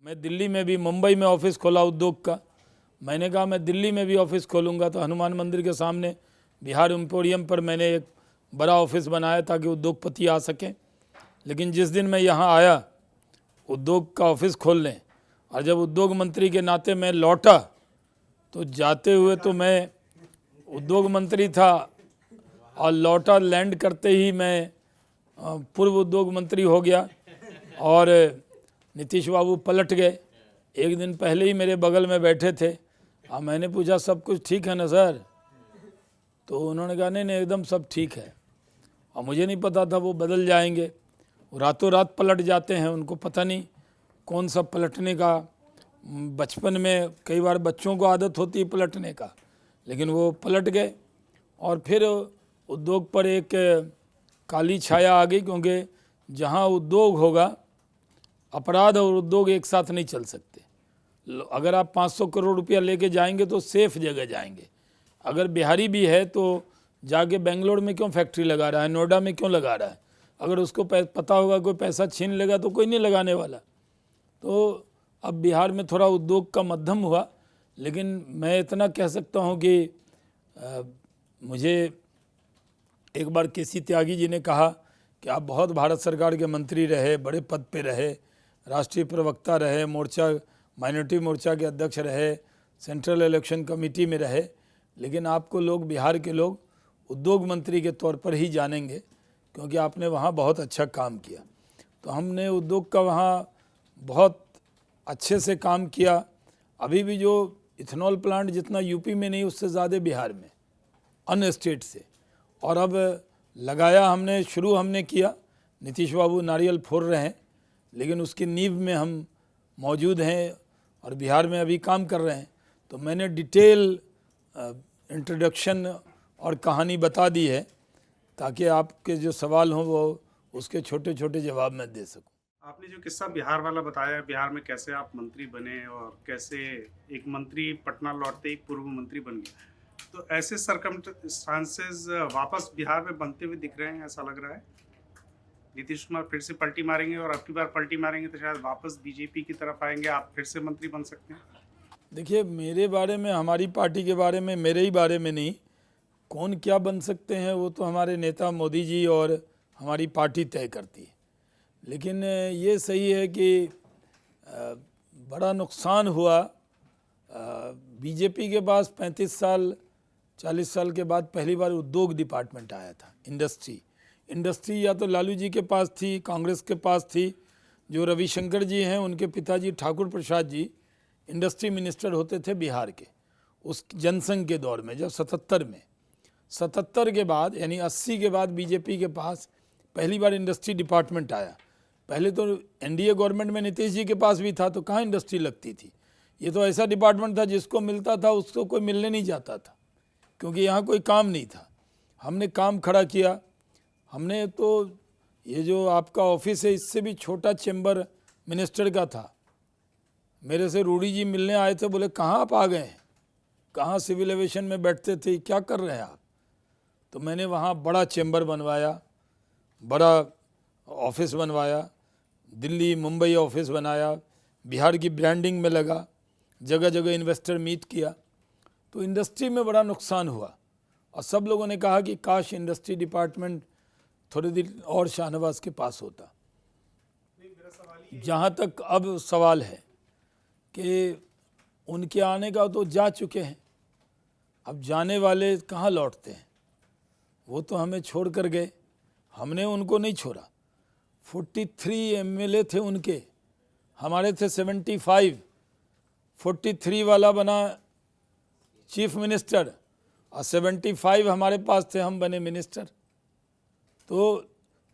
मैं दिल्ली में भी, मुंबई में ऑफिस खोला उद्योग का। मैंने कहा मैं दिल्ली में भी ऑफिस खोलूँगा, तो हनुमान मंदिर के सामने बिहार एम्पोरियम पर मैंने एक बड़ा ऑफिस बनाया ताकि उद्योगपति आ सकें। लेकिन जिस दिन मैं यहाँ आया उद्योग का ऑफिस खोलने, और जब उद्योग मंत्री के नाते मैं लौटा, तो जाते हुए तो मैं उद्योग मंत्री था और लौटा लैंड करते ही मैं पूर्व उद्योग मंत्री हो गया। और नीतीश बाबू पलट गए। एक दिन पहले ही मेरे बगल में बैठे थे और मैंने पूछा सब कुछ ठीक है ना सर? तो उन्होंने कहा नहीं नहीं एकदम सब ठीक है। और मुझे नहीं पता था वो बदल जाएंगे, वो रातों रात पलट जाते हैं, उनको पता नहीं कौन सा पलटने का। बचपन में कई बार बच्चों को आदत होती है पलटने का, लेकिन वो पलट गए। और फिर उद्योग पर एक काली छाया आ गई, क्योंकि जहाँ उद्योग होगा, अपराध और उद्योग एक साथ नहीं चल सकते। अगर आप 500 करोड़ रुपया लेके जाएंगे तो सेफ जगह जाएंगे। अगर बिहारी भी है तो जाके बेंगलोर में क्यों फैक्ट्री लगा रहा है, नोएडा में क्यों लगा रहा है? अगर उसको पता होगा कोई पैसा छीन लेगा तो कोई नहीं लगाने वाला। तो अब बिहार में थोड़ा उद्योग का मध्यम हुआ, लेकिन मैं इतना कह सकता हूँ कि मुझे एक बार केसी त्यागी जी ने कहा कि आप बहुत भारत सरकार के मंत्री रहे, बड़े पद पे रहे, राष्ट्रीय प्रवक्ता रहे, मोर्चा माइनॉरिटी मोर्चा के अध्यक्ष रहे, सेंट्रल इलेक्शन कमेटी में रहे, लेकिन आपको लोग, बिहार के लोग उद्योग मंत्री के तौर पर ही जानेंगे, क्योंकि आपने वहाँ बहुत अच्छा काम किया। तो हमने उद्योग का वहाँ बहुत अच्छे से काम किया। अभी भी जो इथेनॉल प्लांट जितना यूपी में नहीं, उससे ज़्यादा बिहार में अन्य स्टेट से। और अब लगाया हमने, शुरू हमने किया। नीतीश बाबू नारियल फोड़ रहे हैं, लेकिन उसकी नींव में हम मौजूद हैं और बिहार में अभी काम कर रहे हैं। तो मैंने डिटेल इंट्रोडक्शन और कहानी बता दी है, ताकि आपके जो सवाल हों वो उसके छोटे छोटे जवाब मैं दे सकूं। आपने जो किस्सा बिहार वाला बताया, बिहार में कैसे आप मंत्री बने और कैसे एक मंत्री पटना लौटते एक पूर्व मंत्री बन गया, तो ऐसे सरकमस्टांसेस वापस बिहार में बनते हुए दिख रहे हैं, ऐसा लग रहा है। नीतीश कुमार फिर से पलटी मारेंगे और अब की बार पलटी मारेंगे तो शायद वापस बीजेपी की तरफ आएंगे, आप फिर से मंत्री बन सकते हैं। देखिए, मेरे बारे में, हमारी पार्टी के बारे में, मेरे ही बारे में नहीं, कौन क्या बन सकते हैं वो तो हमारे नेता मोदी जी और हमारी पार्टी तय करती है। लेकिन ये सही है कि बड़ा नुकसान हुआ। बीजेपी के पास 35 साल 40 साल के बाद पहली बार उद्योग डिपार्टमेंट आया था। इंडस्ट्री या तो लालू जी के पास थी, कांग्रेस के पास थी। जो रविशंकर जी हैं, उनके पिताजी ठाकुर प्रसाद जी इंडस्ट्री मिनिस्टर होते थे बिहार के, उस जनसंघ के दौर में, जब 77 के बाद, यानी 80 के बाद बीजेपी के पास पहली बार इंडस्ट्री डिपार्टमेंट आया। पहले तो एनडीए गवर्नमेंट में नीतीश जी के पास भी था, तो कहाँ इंडस्ट्री लगती थी। ये तो ऐसा डिपार्टमेंट था जिसको मिलता था उसको कोई मिलने नहीं जाता था, क्योंकि यहाँ कोई काम नहीं था। हमने काम खड़ा किया। हमने तो ये जो आपका ऑफिस है, इससे भी छोटा चेम्बर मिनिस्टर का था। मेरे से रूडी जी मिलने आए थे, बोले कहाँ आप आ गए हैं, कहाँ सिविल एविएशन में बैठते थे, क्या कर रहे हैं आप? तो मैंने वहाँ बड़ा चेम्बर बनवाया, बड़ा ऑफिस बनवाया, दिल्ली मुंबई ऑफिस बनाया, बिहार की ब्रांडिंग में लगा, जगह जगह इन्वेस्टर मीट किया। तो इंडस्ट्री में बड़ा नुकसान हुआ और सब लोगों ने कहा कि काश इंडस्ट्री डिपार्टमेंट थोड़ी दिन और शाहनवाज के पास होता। जहाँ तक अब सवाल है कि उनके आने का, तो जा चुके हैं, अब जाने वाले कहाँ लौटते हैं। वो तो हमें छोड़ कर गए, हमने उनको नहीं छोड़ा। 43 एमएलए थे उनके, हमारे थे 75। 43 वाला बना चीफ मिनिस्टर और 75 हमारे पास थे, हम बने मिनिस्टर। तो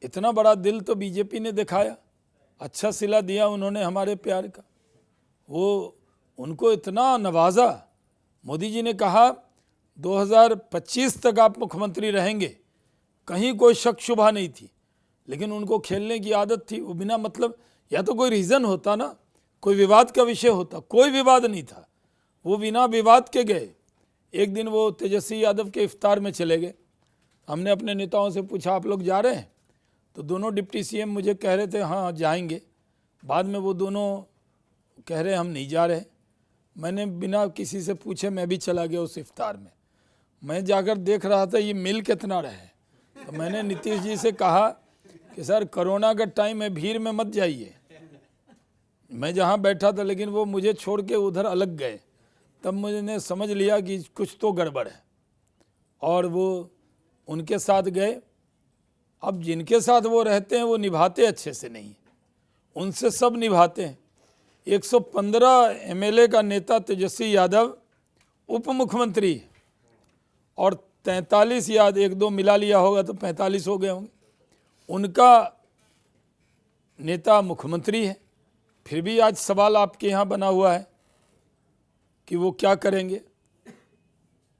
इतना बड़ा दिल तो बीजेपी ने दिखाया, अच्छा सिला दिया उन्होंने हमारे प्यार का। वो उनको इतना नवाजा। मोदी जी ने कहा 2025 तक आप मुख्यमंत्री रहेंगे, कहीं कोई शक शुबा नहीं थी। लेकिन उनको खेलने की आदत थी। वो बिना मतलब, या तो कोई रीज़न होता ना, कोई विवाद का विषय होता, कोई विवाद नहीं था, वो बिना विवाद के गए। एक दिन वो तेजस्वी यादव के इफ्तार में चले गए। हमने अपने नेताओं से पूछा आप लोग जा रहे हैं? तो दोनों डिप्टी सीएम मुझे कह रहे थे हाँ जाएंगे। बाद में वो दोनों कह रहे हम नहीं जा रहे। मैंने बिना किसी से पूछे मैं भी चला गया उस इफ्तार में। मैं जाकर देख रहा था ये मिल कितना रहे, तो मैंने नीतीश जी से कहा कि सर कोरोना का टाइम है, भीड़ में मत जाइए। मैं जहाँ बैठा था लेकिन वो मुझे छोड़ के उधर अलग गए, तब मैंने समझ लिया कि कुछ तो गड़बड़ है, और वो उनके साथ गए। अब जिनके साथ वो रहते हैं वो निभाते अच्छे से नहीं, उनसे सब निभाते हैं। 115 एमएलए का नेता तेजस्वी यादव उप मुख्यमंत्री है, और 43 या 1-2 मिला लिया होगा तो 45 हो गए होंगे, उनका नेता मुख्यमंत्री है। फिर भी आज सवाल आपके यहाँ बना हुआ है कि वो क्या करेंगे।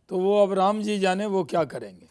तो वो अब राम जी जाने वो क्या करेंगे।